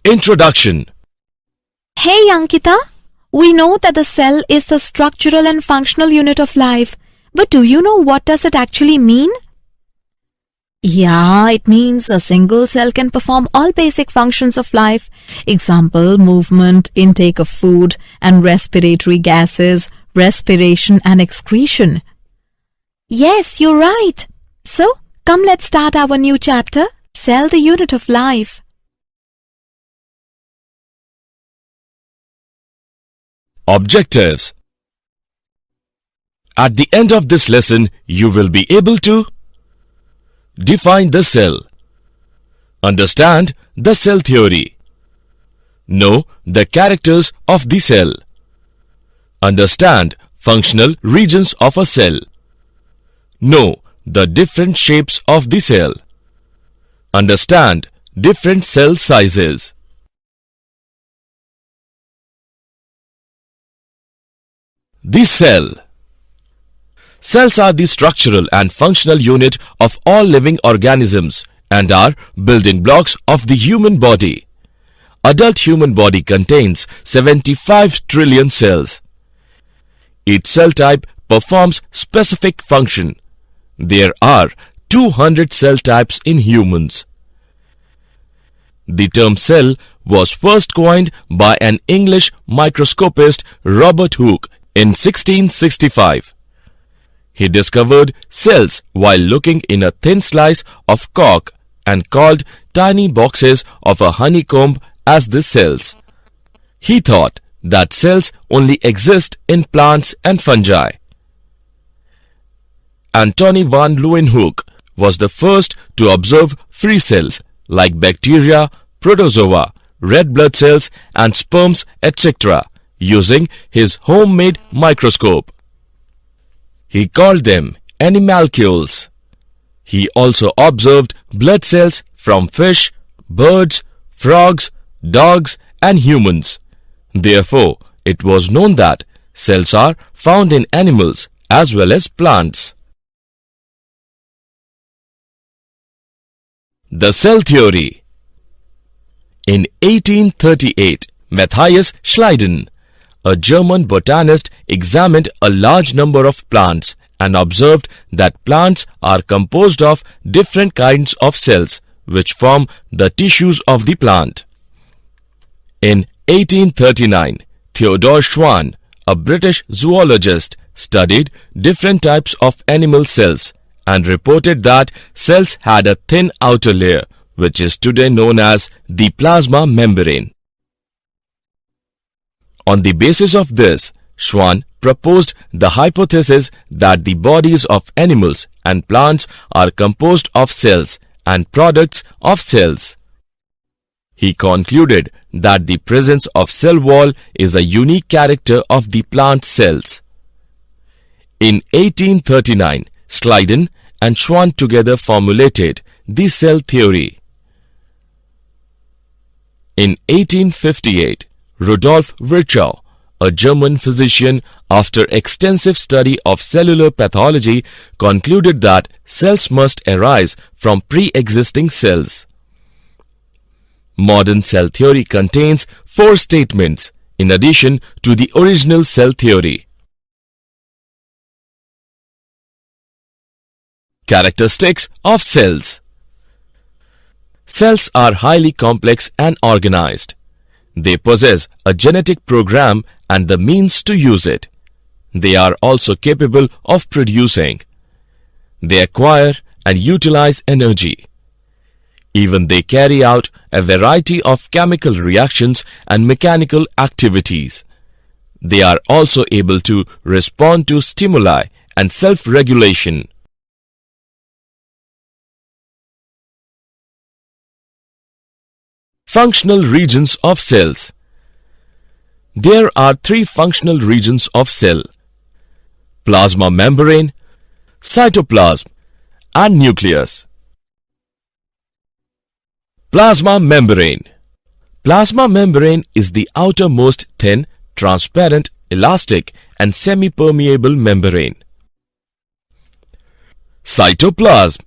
Introduction. Hey Ankita, we know that the cell is the structural and functional unit of life, but do you know what does it actually mean? Yeah, it means a single cell can perform all basic functions of life. Example, movement, intake of food and respiratory gases, respiration and excretion. Yes, you're right. So, come let's start our new chapter, Cell the Unit of Life. Objectives. At the end of this lesson, you will be able to define the cell, understand the cell theory, know the characters of the cell, understand functional regions of a cell, know the different shapes of the cell, understand different cell sizes. The cell. Cells are the structural and functional unit of all living organisms and are building blocks of the human body. Adult human body contains 75 trillion cells. Each cell type performs specific function. There are 200 cell types in humans. The term cell was first coined by an English microscopist, Robert Hooke, in 1665. He discovered cells while looking in a thin slice of cork and called tiny boxes of a honeycomb as the cells. He thought that cells only exist in plants and fungi. Antony van Leeuwenhoek was the first to observe free cells like bacteria, protozoa, red blood cells and sperms, etc. using his homemade microscope. He called them animalcules. He also observed blood cells from fish, birds, frogs, dogs and humans. Therefore, it was known that cells are found in animals as well as plants. The cell theory. In 1838, Matthias Schleiden, a German botanist, examined a large number of plants and observed that plants are composed of different kinds of cells which form the tissues of the plant. In 1839, Theodore Schwann, a British zoologist, studied different types of animal cells and reported that cells had a thin outer layer which is today known as the plasma membrane. On the basis of this, Schwann proposed the hypothesis that the bodies of animals and plants are composed of cells and products of cells. He concluded that the presence of cell wall is a unique character of the plant cells. In 1839, Schleiden and Schwann together formulated the cell theory. In 1858, Rudolf Virchow, a German physician, after extensive study of cellular pathology, concluded that cells must arise from pre-existing cells. Modern cell theory contains 4 statements in addition to the original cell theory. Characteristics of cells. Cells are highly complex and organized. They possess a genetic program and the means to use it. They are also capable of producing. They acquire and utilize energy. Even they carry out a variety of chemical reactions and mechanical activities. They are also able to respond to stimuli and self-regulation. Functional regions of cells. There are 3 functional regions of cell: plasma membrane, cytoplasm, and nucleus. Plasma membrane. Plasma membrane is the outermost thin, transparent, elastic, and semi-permeable membrane. Cytoplasm.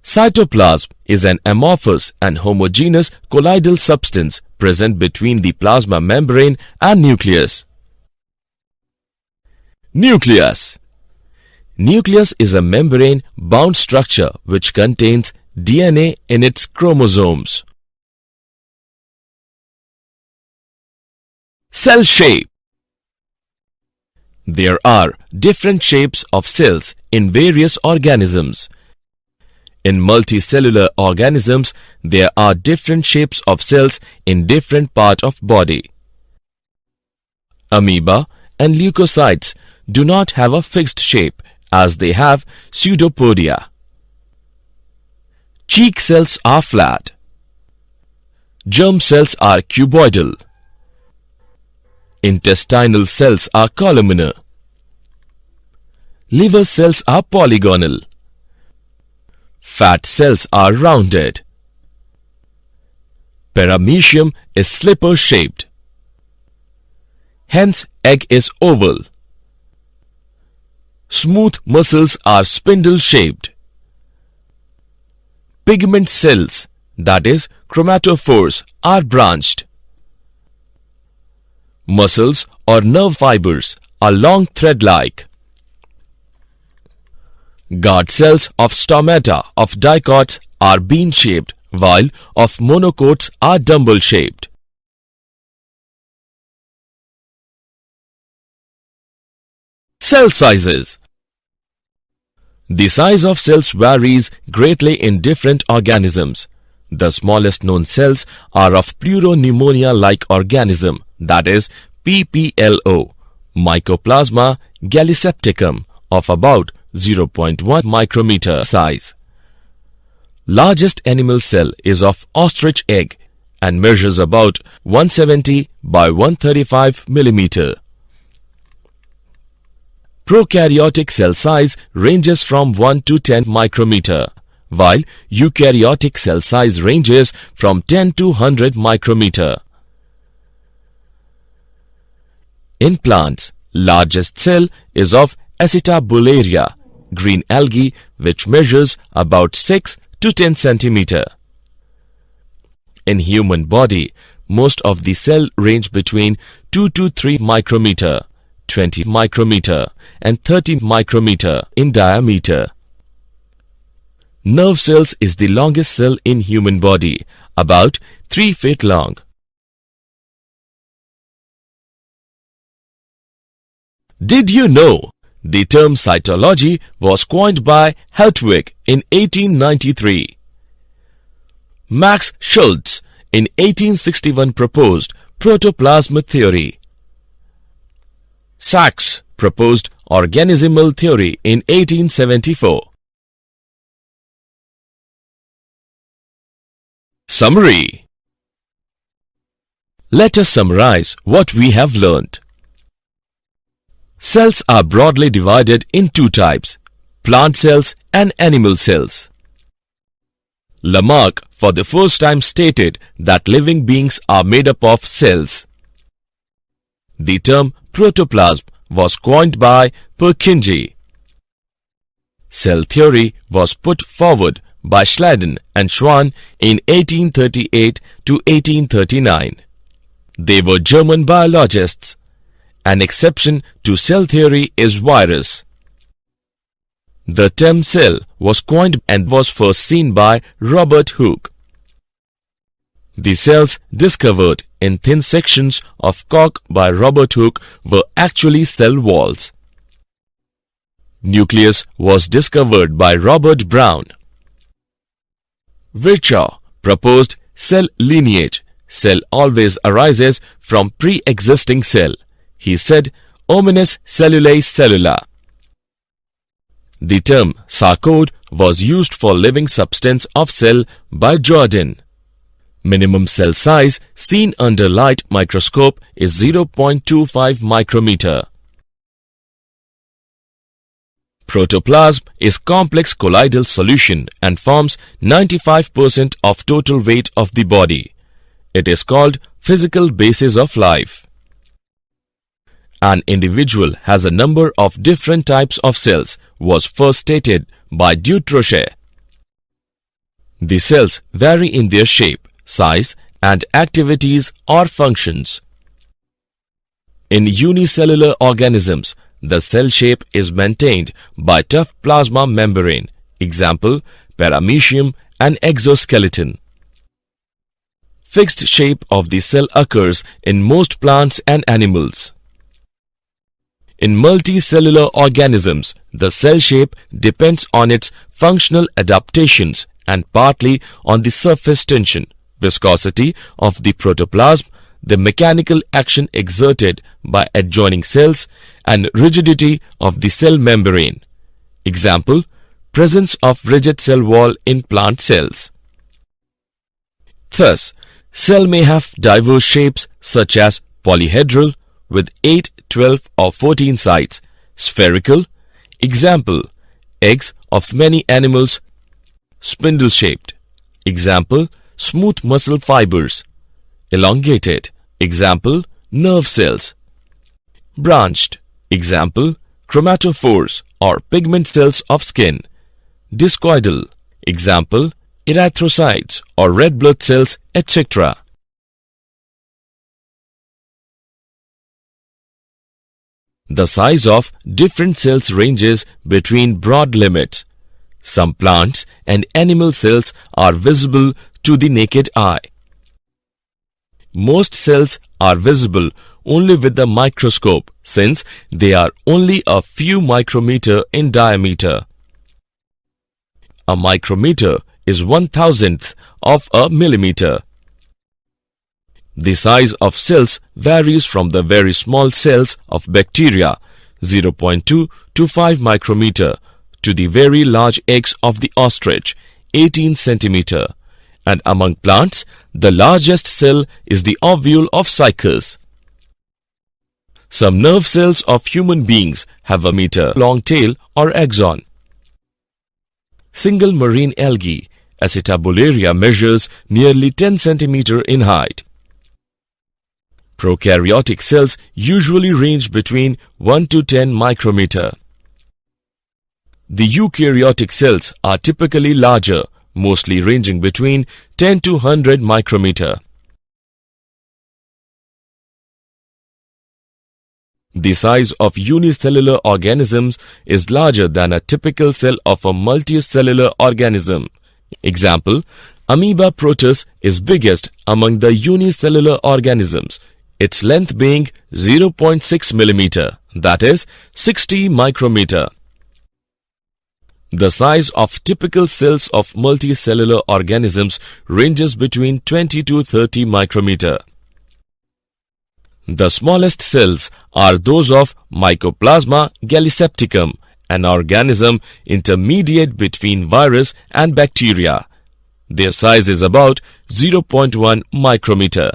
Cytoplasm is an amorphous and homogeneous colloidal substance present between the plasma membrane and nucleus. Nucleus. Nucleus is a membrane-bound structure which contains DNA in its chromosomes. Cell shape. There are different shapes of cells in various organisms. In multicellular organisms, there are different shapes of cells in different parts of body. Amoeba and leukocytes do not have a fixed shape as they have pseudopodia. Cheek cells are flat. Germ cells are cuboidal. Intestinal cells are columnar. Liver cells are polygonal. Fat cells are rounded. Paramecium is slipper-shaped. Hence, egg is oval. Smooth muscles are spindle-shaped. Pigment cells, that is, chromatophores, are branched. Muscles or nerve fibers are long thread-like. Guard cells of stomata of dicots are bean-shaped, while of monocots are dumbbell-shaped. Cell sizes. The size of cells varies greatly in different organisms. The smallest known cells are of pleuropneumonia-like organism, that is PPLO, Mycoplasma gallisepticum, of about 0.1 micrometer size. Largest animal cell is of ostrich egg and measures about 170 by 135 millimeter. Prokaryotic cell size ranges from 1 to 10 micrometer, while eukaryotic cell size ranges from 10 to 100 micrometer. In plants, largest cell is of Acetabularia, green algae, which measures about 6 to 10 centimeter. In human body, most of the cell range between 2 to 3 micrometer, 20 micrometer and 30 micrometer in diameter. Nerve cells is the longest cell in human body, about 3 feet long. Did you know the term cytology was coined by Hertwig in 1893? Max Schultz in 1861 proposed protoplasm theory. Sachs proposed organismal theory in 1874. Summary. Let us summarize what we have learnt. Cells are broadly divided in two types, plant cells and animal cells. Lamarck for the first time stated that living beings are made up of cells. The term protoplasm was coined by Purkinje. Cell theory was put forward by Schleiden and Schwann in 1838 to 1839. They were German biologists. An exception to cell theory is virus. The term cell was coined and was first seen by Robert Hooke. The cells discovered in thin sections of cork by Robert Hooke were actually cell walls. Nucleus was discovered by Robert Brown. Virchow proposed cell lineage. Cell always arises from pre-existing cell. He said, "Hominis cellulae cellula." The term sarcode was used for living substance of cell by Jordan. Minimum cell size seen under light microscope is 0.25 micrometer. Protoplasm is complex colloidal solution and forms 95% of total weight of the body. It is called physical basis of life. An individual has a number of different types of cells was first stated by Dutrochet. The cells vary in their shape, size, and activities or functions. In unicellular organisms, the cell shape is maintained by tough plasma membrane, example, paramecium and exoskeleton. Fixed shape of the cell occurs in most plants and animals. In multicellular organisms, the cell shape depends on its functional adaptations and partly on the surface tension, viscosity of the protoplasm, the mechanical action exerted by adjoining cells, and rigidity of the cell membrane. Example, presence of rigid cell wall in plant cells. Thus, cell may have diverse shapes such as polyhedral with 8, 12 or 14 sides, spherical, example, eggs of many animals, spindle-shaped, example, smooth muscle fibers, elongated, example, nerve cells, branched, example, chromatophores or pigment cells of skin, discoidal, example, erythrocytes or red blood cells, etc. The size of different cells ranges between broad limits. Some plants and animal cells are visible to the naked eye. Most cells are visible only with the microscope since they are only a few micrometer in diameter. A micrometer is 1/1000th of a millimeter. The size of cells varies from the very small cells of bacteria 0.2 to 5 micrometer to the very large eggs of the ostrich 18 centimeter, and among plants the largest cell is the ovule of cycas. Some nerve cells of human beings have a meter-long tail or axon. Single marine algae, Acetabularia, measures nearly 10 centimeter in height. Prokaryotic cells usually range between 1 to 10 micrometer. The eukaryotic cells are typically larger, mostly ranging between 10 to 100 micrometer. The size of unicellular organisms is larger than a typical cell of a multicellular organism. Example, amoeba protus is biggest among the unicellular organisms, its length being 0.6 millimeter, that is 60 micrometer. The size of typical cells of multicellular organisms ranges between 20 to 30 micrometer. The smallest cells are those of Mycoplasma gallisepticum, an organism intermediate between virus and bacteria. Their size is about 0.1 micrometer.